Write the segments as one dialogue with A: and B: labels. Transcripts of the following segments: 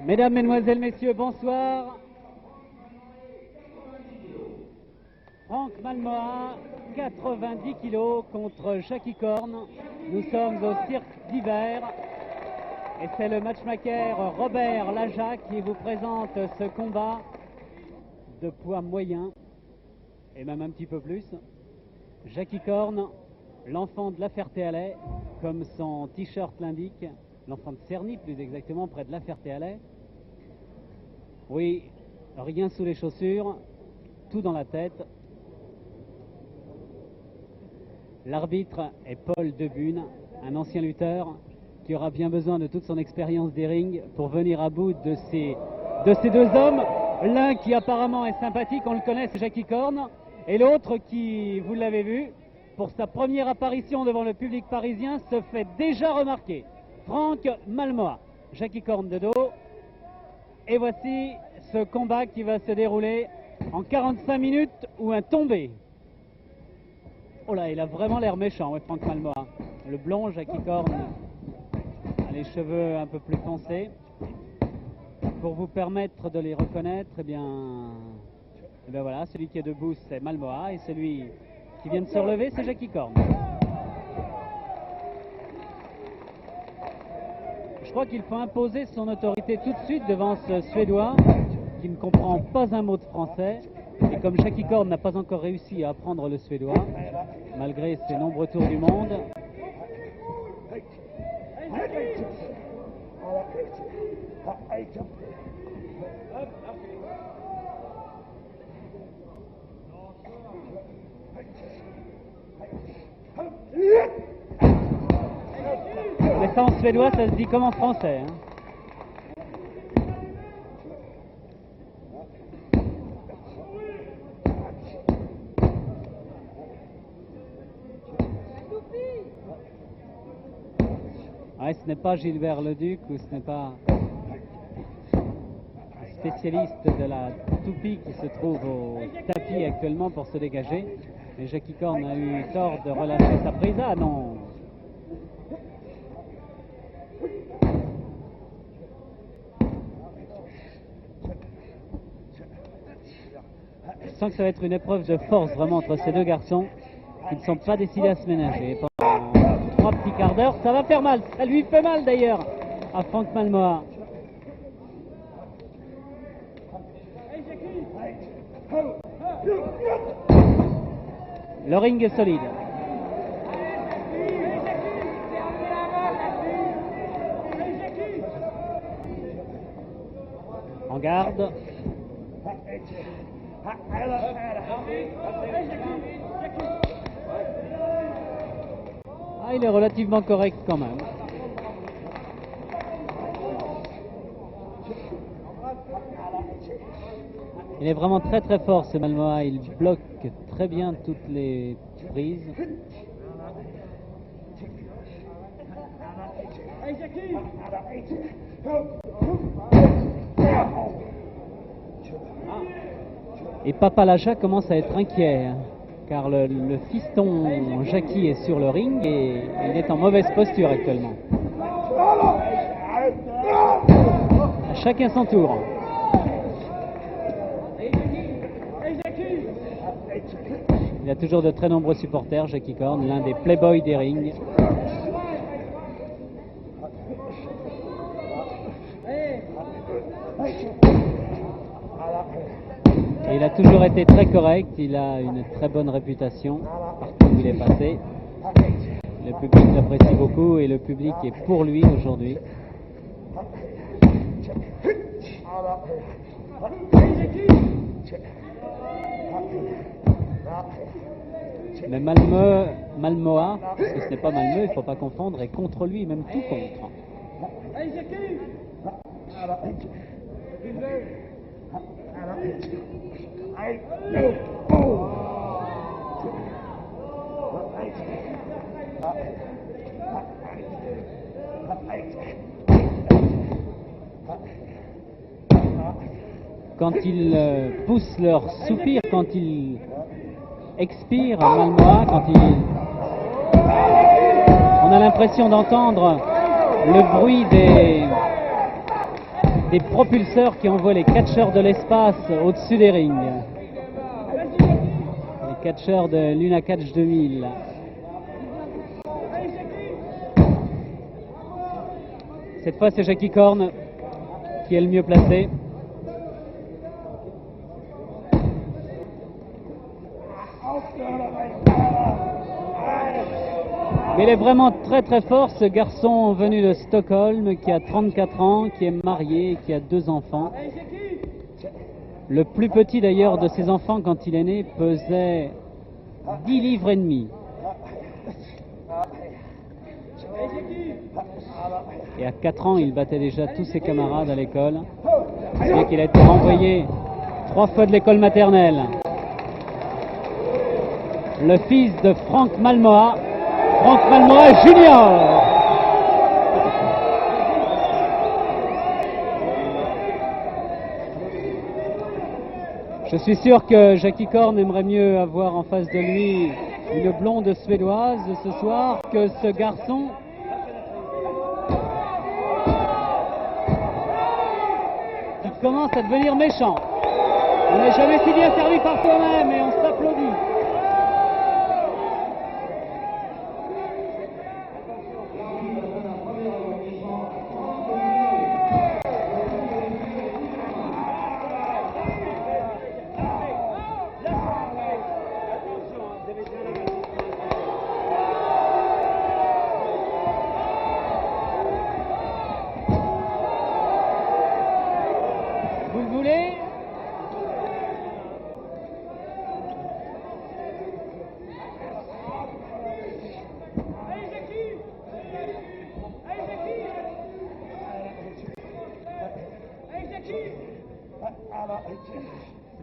A: Mesdames, Mesdemoiselles, Messieurs, bonsoir. Franck Malmoa, 90 kg contre Jackie Korn. Nous sommes au cirque d'hiver et c'est le matchmaker Robert Lajac qui vous présente ce combat de poids moyen et même un petit peu plus. Jackie Korn, l'enfant de La Ferté-Alais, comme son t-shirt l'indique, l'enfant de Cerny plus exactement, près de La Ferté-Alais. Oui, rien sous les chaussures, tout dans la tête. L'arbitre est Paul Debune, un ancien lutteur qui aura bien besoin de toute son expérience des rings pour venir à bout de ces deux hommes. L'un qui apparemment est sympathique, on le connaît, c'est Jackie Korn, et l'autre qui, vous l'avez vu, pour sa première apparition devant le public parisien, se fait déjà remarquer. Franck Malmoa, Jackie Korn de dos. Et voici ce combat qui va se dérouler en 45 minutes ou un tombé. Oh là, il a vraiment l'air méchant, ouais, Franck Malmoa. Le blond, Jackie Korn, a les cheveux un peu plus foncés. Pour vous permettre de les reconnaître, eh bien voilà, celui qui est debout, c'est Malmoa, et celui qui vient de se relever, c'est Jackie Korn. Je crois qu'il faut imposer son autorité tout de suite devant ce Suédois qui ne comprend pas un mot de français. Et comme Jackie Korn n'a pas encore réussi à apprendre le suédois, malgré ses nombreux tours du monde, mais ça en suédois, ça se dit comme en français, hein. Ouais, ce n'est pas Gilbert Leduc ou ce n'est pas un spécialiste de la toupie qui se trouve au tapis actuellement pour se dégager. Et Jackie Korn a eu tort de relâcher sa prise. Ah non! Je sens que ça va être une épreuve de force vraiment entre ces deux garçons qui ne sont pas décidés à se ménager. Pendant 3 petits quarts d'heure, ça va faire mal. Ça lui fait mal d'ailleurs à Franck Malmoa. Le ring est solide. En garde. Ah, il est relativement correct quand même. Il est vraiment très très fort ce Malmoa, il bloque très bien toutes les prises. Et Papa Lajac commence à être inquiet, car le fiston Jackie est sur le ring et il est en mauvaise posture actuellement. Chacun son tour. Il a toujours de très nombreux supporters, Jackie Korn, l'un des playboys des rings. Et il a toujours été très correct, il a une très bonne réputation partout où il est passé. Le public l'apprécie beaucoup et le public est pour lui aujourd'hui. Mais Malmoa, parce que ce n'est pas Malmö, il ne faut pas confondre, est contre lui, même tout contre. Quand ils poussent leur soupir, quand ils expirent, Malmoa, on a l'impression d'entendre le bruit des propulseurs qui envoient les catcheurs de l'espace au-dessus des rings. Les catcheurs de Luna Catch 2000. Cette fois, c'est Jackie Korn qui est le mieux placé. Mais il est vraiment très très fort, ce garçon venu de Stockholm qui a 34 ans, qui est marié, qui a 2 enfants. Le plus petit d'ailleurs de ses enfants quand il est né pesait 10 livres et demi. Et à 4 ans, il battait déjà tous ses camarades à l'école. C'est qu'il a été renvoyé 3 fois de l'école maternelle. Le fils de Franck Malmois Junior. Je suis sûr que Jackie Korn aimerait mieux avoir en face de lui une blonde suédoise ce soir que ce garçon. Qui commence à devenir méchant. On n'est jamais si bien servi par soi-même et on s'applaudit.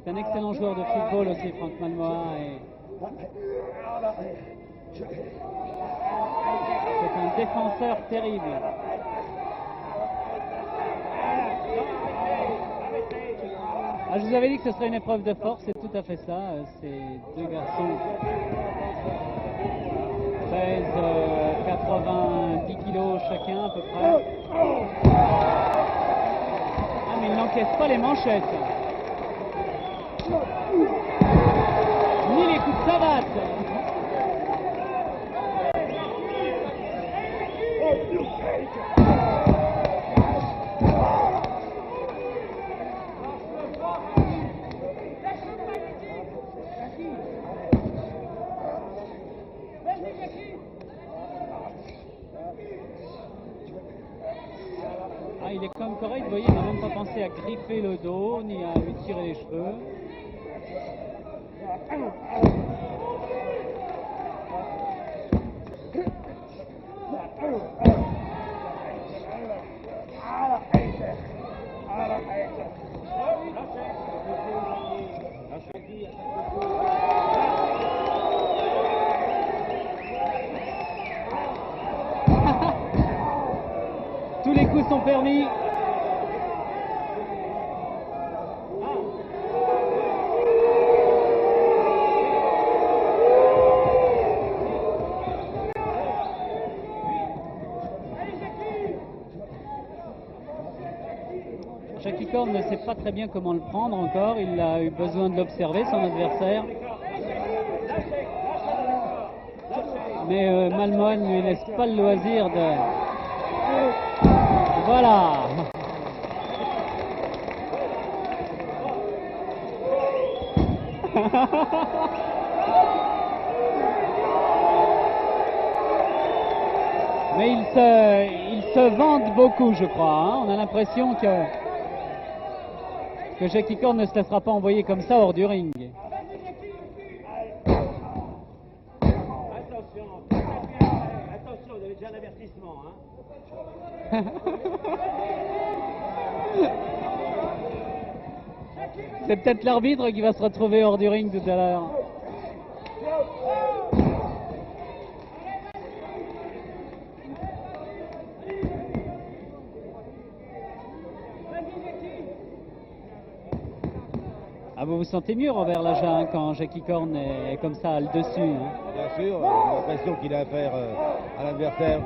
A: C'est un excellent joueur de football aussi, Franck Malmois. C'est un défenseur terrible. Ah, je vous avais dit que ce serait une épreuve de force, c'est tout à fait ça. Ces 2 garçons pèsent 90 kilos chacun à peu près. Ah, mais ils n'encaissent pas les manchettes. Ni les coups de savate. Ah, il est comme correct, vous voyez, il n'a même pas pensé à griffer le dos, ni à lui tirer les cheveux. Tous les coups sont permis. Jackie Korn ne sait pas très bien comment le prendre encore, il a eu besoin de l'observer, son adversaire. Mais Malmois ne lui laisse pas le loisir de... Voilà. Mais ils se vendent beaucoup, je crois. Hein. On a l'impression que Jackie Korn ne se laissera pas envoyer comme ça hors du ring.
B: Attention, vous avez déjà un avertissement. Hein.
A: C'est peut-être l'arbitre qui va se retrouver hors du ring tout à l'heure. Ah, vous vous sentez mieux, Robert Laja, quand Jackie Korn est comme ça, à le dessus. Hein.
C: Bien sûr, j'ai l'impression qu'il a affaire à l'adversaire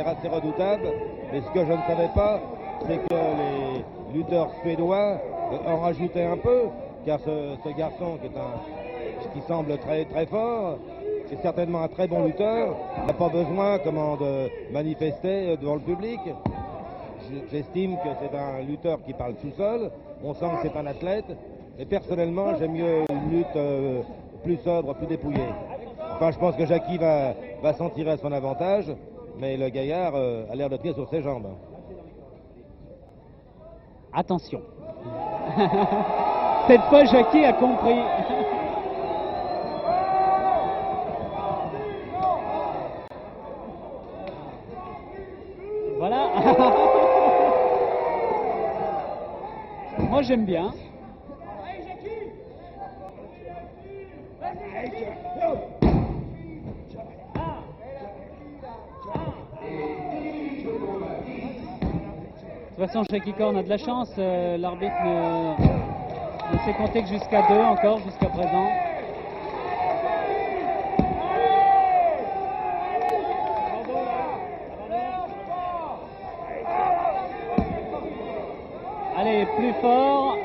C: assez redoutable. Mais ce que je ne savais pas, c'est que les lutteur suédois en rajouter un peu, car ce garçon qui semble très très fort, c'est certainement un très bon lutteur, n'a pas besoin de manifester devant le public. J'estime que c'est un lutteur qui parle tout seul, on sent que c'est un athlète, et personnellement j'aime mieux une lutte plus sobre, plus dépouillée. Enfin, je pense que Jackie va s'en tirer à son avantage, mais le gaillard a l'air de tenir sur ses jambes.
A: Attention. Cette fois, Jackie a compris. Voilà. Moi, j'aime bien. De toute façon, Jackie Korn a de la chance. L'arbitre ne sait compter que jusqu'à 2 encore, jusqu'à présent. Allez, plus fort.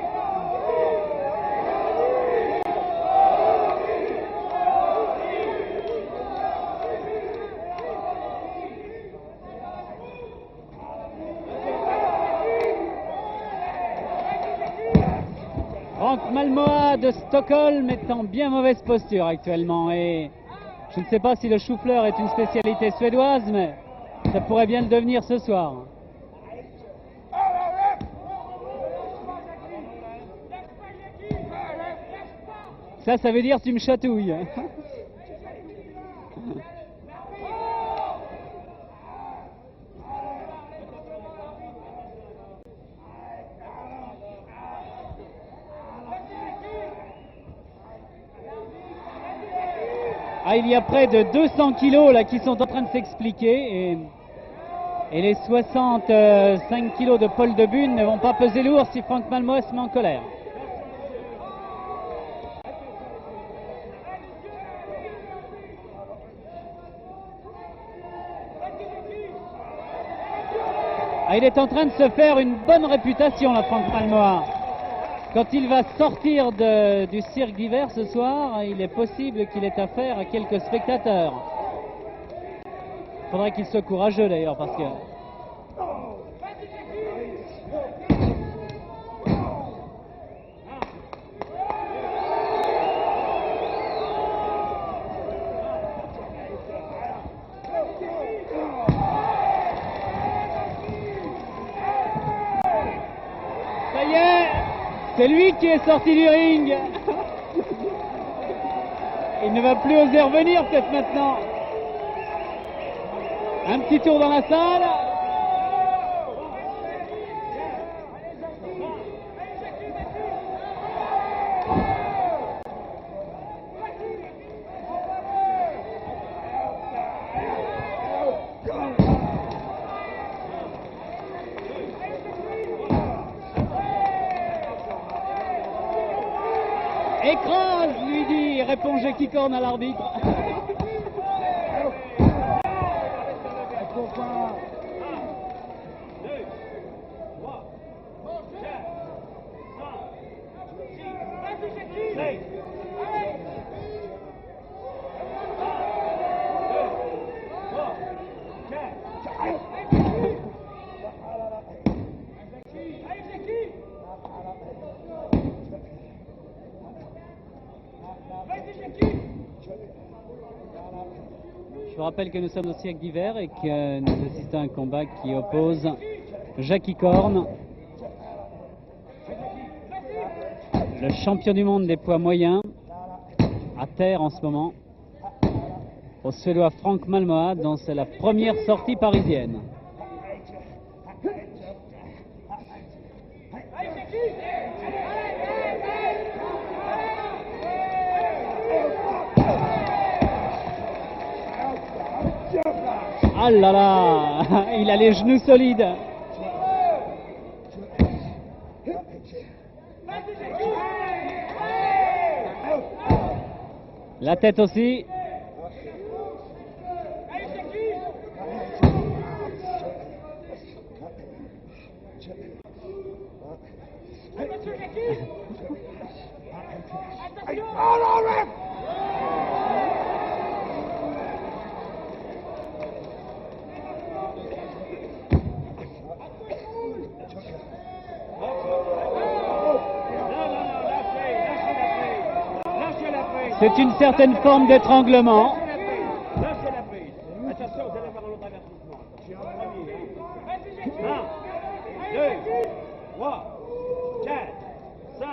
A: Frank Malmoa de Stockholm est en bien mauvaise posture actuellement et je ne sais pas si le chou-fleur est une spécialité suédoise, mais ça pourrait bien le devenir ce soir. Ça veut dire tu me chatouilles. Ah, il y a près de 200 kilos là qui sont en train de s'expliquer et les 65 kilos de Paul de Bune ne vont pas peser lourd si Frank Malmoa se met en colère. Ah, il est en train de se faire une bonne réputation là, Frank Malmoa. Quand il va sortir du cirque d'hiver ce soir, il est possible qu'il ait affaire à quelques spectateurs. Il faudrait qu'il soit courageux d'ailleurs parce que... Ça y est, c'est lui qui est sorti du ring. Il ne va plus oser revenir peut-être maintenant. Un petit tour dans la salle. Écrase, lui dit, répond Jackie Korn à l'arbitre. Je vous rappelle que nous sommes au cirque d'hiver et que nous assistons à un combat qui oppose Jackie Korn, le champion du monde des poids moyens, à terre en ce moment, au Suédois Frank Malmoa, dont c'est la première sortie parisienne. Ah là là, il a les genoux solides. La tête aussi. C'est une certaine forme d'étranglement.
B: Lâchez la prise. Attention, vous allez avoir un autre avertissement. Attention. 1, 2, 3, 4, 5.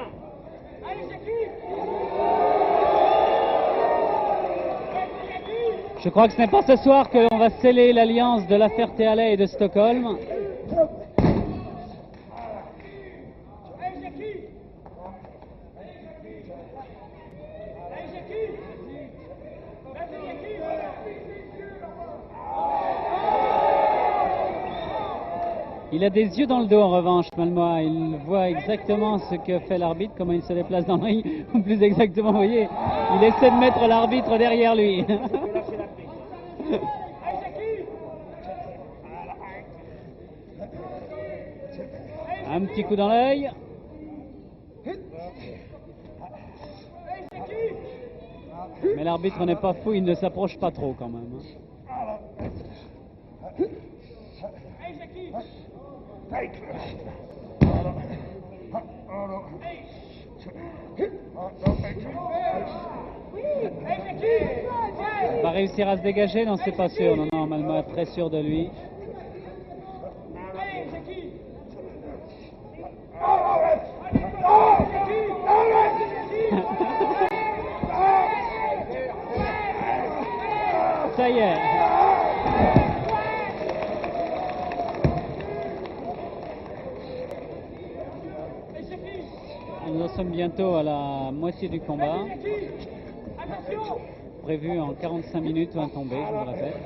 A: Je crois que ce n'est pas ce soir que l'on va sceller l'alliance de La Ferté-Alais et de Stockholm. Il a des yeux dans le dos en revanche, Malmois. Il voit exactement ce que fait l'arbitre, comment il se déplace dans le ring. Ou plus exactement, vous voyez, il essaie de mettre l'arbitre derrière lui. Un petit coup dans l'œil. Mais l'arbitre n'est pas fou, il ne s'approche pas trop quand même. Il va réussir à se dégager? Non, c'est pas sûr. Non, non, Malmois est très sûr de lui. Ça y est. Nous en sommes bientôt à la moitié du combat. Prévu en 45 minutes un tombé, je vous le répète.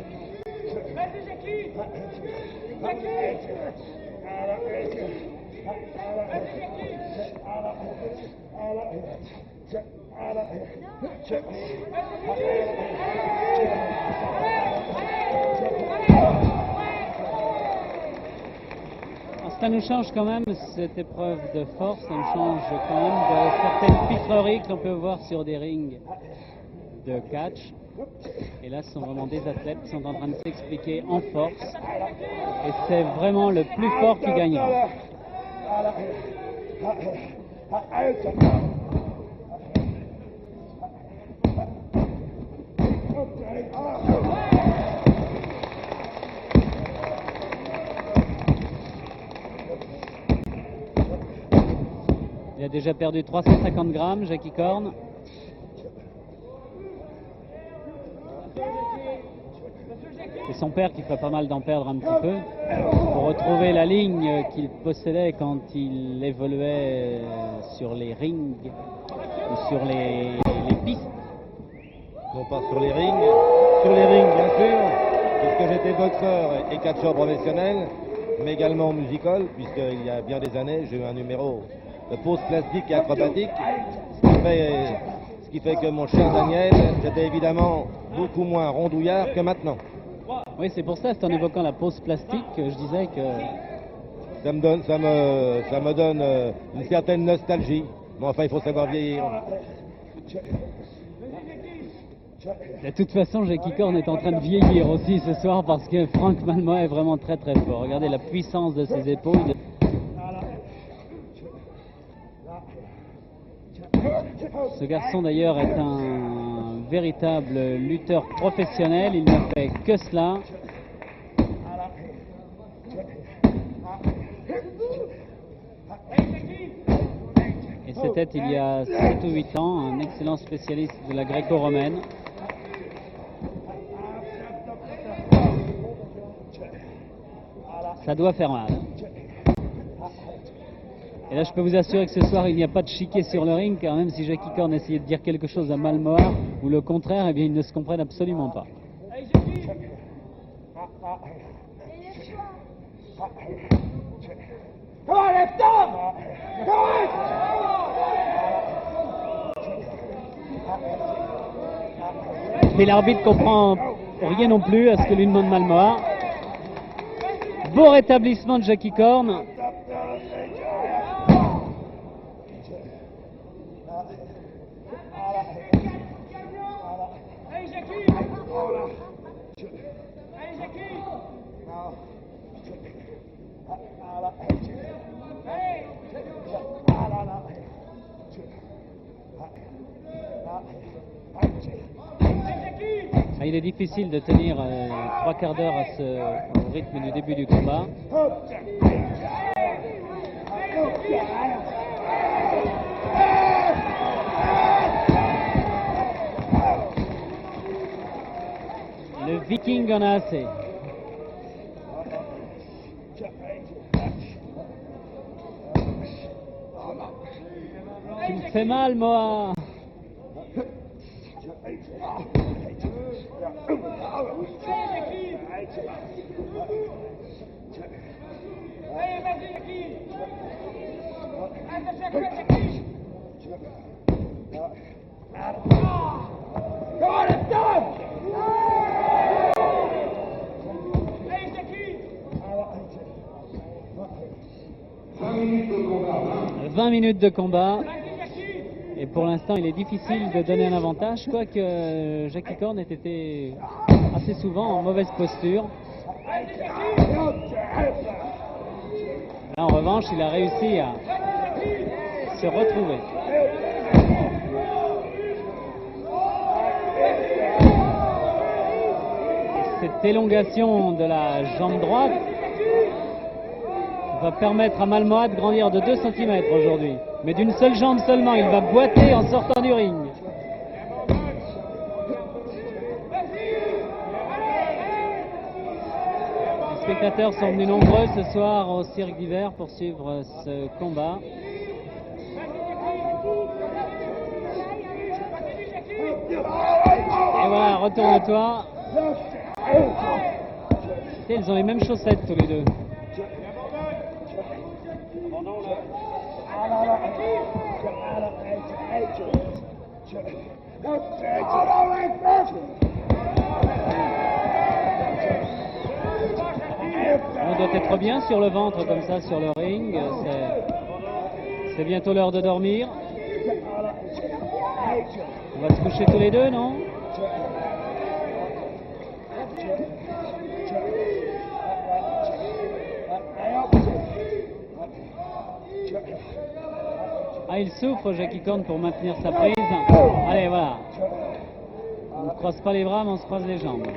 A: Ça nous change quand même cette épreuve de force, ça nous change quand même de certaines pitreries que l'on peut voir sur des rings de catch. Et là, ce sont vraiment des athlètes qui sont en train de s'expliquer en force. Et c'est vraiment le plus fort qui gagnera. Il a déjà perdu 350 grammes, Jackie Korn. C'est son père qui fait pas mal d'en perdre un petit peu pour retrouver la ligne qu'il possédait quand il évoluait sur les rings ou sur les pistes.
C: Non pas sur les rings bien sûr, puisque j'étais boxeur et catcheur professionnel, mais également musical, puisqu'il y a bien des années j'ai eu un numéro de pose plastique et acrobatique, ce qui fait que mon cher Daniel, c'était évidemment beaucoup moins rondouillard que maintenant.
A: Oui, c'est pour ça, c'est en évoquant la pose plastique que je disais que...
C: Ça me donne une certaine nostalgie. Mais enfin, il faut savoir vieillir.
A: De toute façon, Jackie Korn est en train de vieillir aussi ce soir parce que Frank Malmois est vraiment très très fort. Regardez la puissance de ses épaules. Ce garçon d'ailleurs est un véritable lutteur professionnel, il n'a fait que cela. Et c'était il y a 7 ou 8 ans, un excellent spécialiste de la gréco-romaine. Ça doit faire mal. Et là, je peux vous assurer que ce soir, il n'y a pas de chiquet sur le ring, car même si Jackie Korn essayait de dire quelque chose à Malmois, ou le contraire, eh bien, ils ne se comprennent absolument pas. Mais l'arbitre comprend rien non plus à ce que lui demande Malmois. Beau rétablissement de Jackie Korn. Ah, il est difficile de tenir 3/4 d'heure au rythme du début du combat. Le Viking en a assez. Tu me fais mal, moi. « 20 minutes de combat. Et pour l'instant, il est difficile de donner un avantage, quoique Jackie Korn ait été assez souvent en mauvaise posture. Là, en revanche, il a réussi à se retrouver. Cette élongation de la jambe droite va permettre à Malmoha de grandir de 2 cm aujourd'hui. Mais d'une seule jambe seulement, il va boiter en sortant du ring. Les spectateurs sont venus nombreux ce soir au Cirque d'Hiver pour suivre ce combat. Et voilà, retourne-toi. Ils ont les mêmes chaussettes tous les deux. On doit être bien sur le ventre comme ça sur le ring. C'est bientôt l'heure de dormir. On va se coucher tous les deux, non? Ah, il souffre, Jackie Korn, pour maintenir sa prise. Allez, voilà. On ne croise pas les bras, mais on se croise les jambes.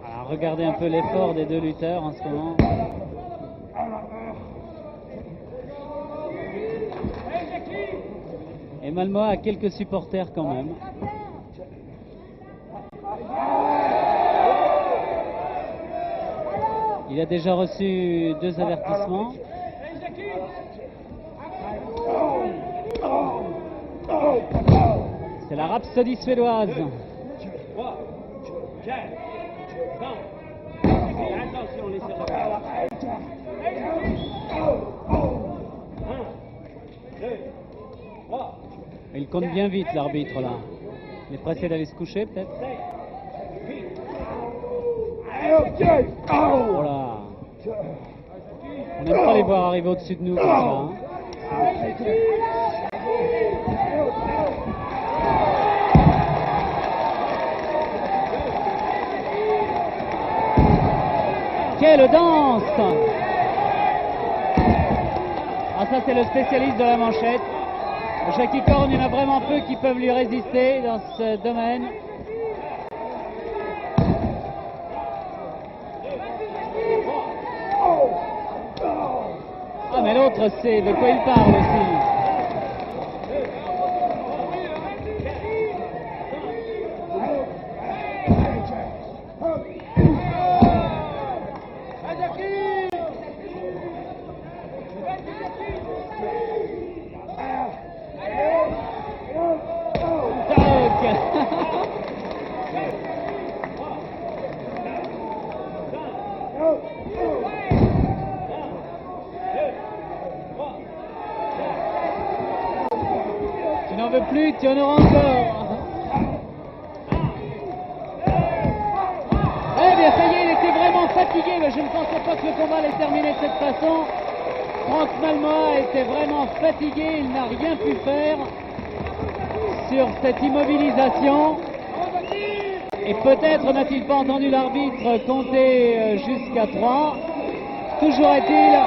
A: Alors, regardez un peu l'effort des deux lutteurs en ce moment. Et Malmoha a quelques supporters quand même. Il a déjà reçu 2 avertissements. C'est la rhapsodie suédoise.
B: Attention, laissez regarder. 1, 2, 3.
A: Il compte bien vite, l'arbitre, là. Il est pressé d'aller se coucher, peut-être. Oh là. On n'aime pas les voir arriver au-dessus de nous comme ça. Hein. Quelle danse! Ah, ça, c'est le spécialiste de la manchette. Jackie Korn, il y en a vraiment peu qui peuvent lui résister dans ce domaine. Ah, mais l'autre sait de quoi il parle aussi. Tu n'en veux plus, tu en auras encore. fatigué, mais je ne pensais pas que le combat allait terminer de cette façon. Franck Malmois était vraiment fatigué, il n'a rien pu faire sur cette immobilisation. Et peut-être n'a-t-il pas entendu l'arbitre compter jusqu'à 3. Toujours est-il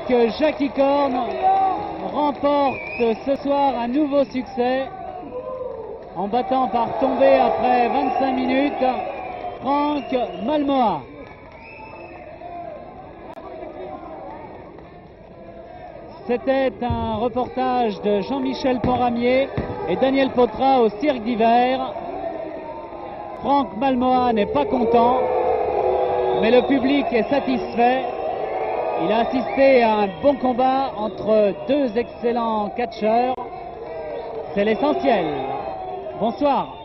A: que Jackie Corne remporte ce soir un nouveau succès en battant par tombée après 25 minutes Franck Malmois. C'était un reportage de Jean-Michel Ponramier et Daniel Potra au Cirque d'Hiver. Franck Malmois n'est pas content, mais le public est satisfait. Il a assisté à un bon combat entre deux excellents catcheurs. C'est l'essentiel. Bonsoir.